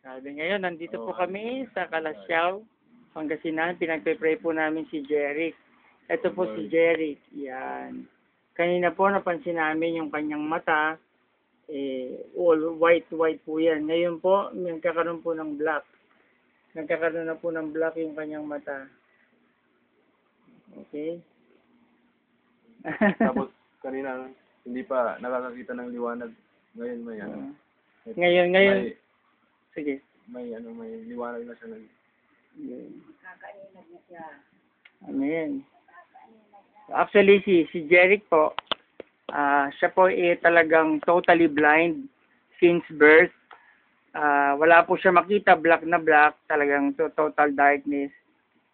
Sabi ngayon, nandito po kami sa Kalasyaw, Pangasinan. Pinagpe-pray po namin si Jeric. Ito po si Jeric. Yan. Kanina po napansin namin yung kanyang mata. All white po yan. Ngayon po, nagkakaroon po ng black. Nagkakaroon na po ng black yung kanyang mata. Okay? Tapos kanina hindi pa nakakakita ng liwanag. Ngayon may ano. Ngayon. May, Sige. may liwanag na siya. Nakakainag na siya. Amen. Actually, si Jeric po, siya po talagang totally blind since birth. Wala po siya makita, black na black, talagang total darkness.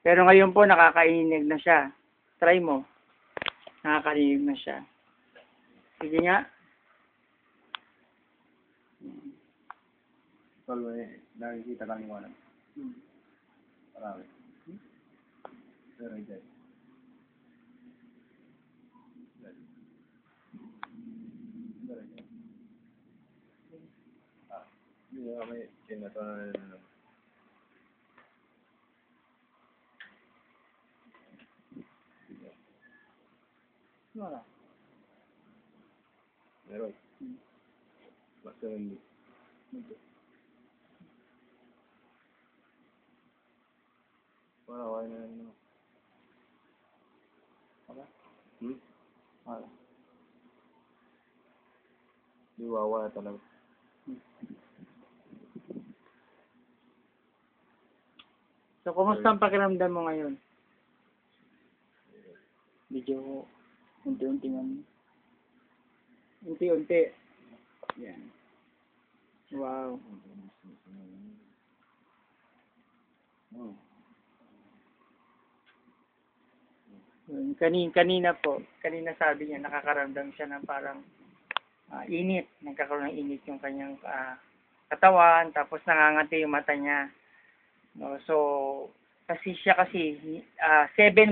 Pero ngayon po, nakakainig na siya. Try mo. Nakakainig na siya. Sige nga. Tol, may nakikita kang liwanag. Marami. Pero hindi. Hindi nga may kinato na Wala. meron. Basta hindi. Wala, wala na yun. Wala. Wala. Di wawala talaga. So, kumusta ang pakiramdam mo ngayon? Medyo unti-unti nga. Unti-unti. Yan. Wow. Kanina sabi niya nakakaramdam siya ng parang init. Nagkakaroon ng init yung kanyang katawan, tapos nangangati yung mata niya. No, so, kasi 7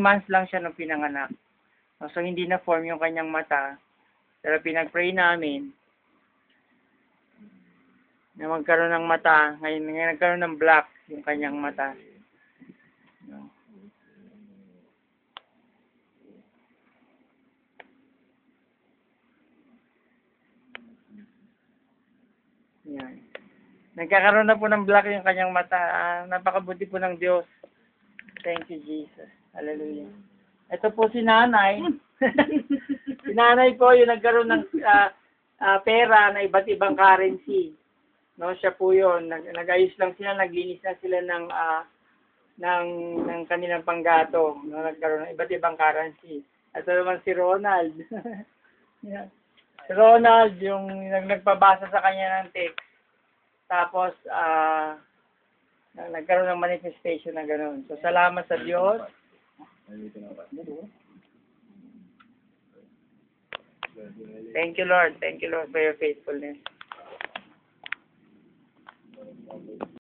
months lang siya nung pinanganak. No, so, hindi na form yung kanyang mata. Pero pinag-pray namin na magkaroon ng mata. Ngayon nagkaroon ng black yung kanyang mata. No. Yan. Nagkakaroon na po ng black yung kanyang mata. Napakabuti po ng Diyos. Thank you, Jesus. Hallelujah. Ito po si nanay. Si nanay po yung nagkaroon ng pera na iba't ibang currency. No, siya po yun. Nag-ayos lang sila, naglinis na sila ng kanilang panggato. No, nagkaroon ng iba't ibang currency. Ito naman si Ronald. Yeah. Si Ronald, yung nagpabasa sa kanya ng text. Tapos, nagkaroon ng manifestation na gano'n. So, salamat sa Diyos. Thank you, Lord. Thank you, Lord, for your faithfulness.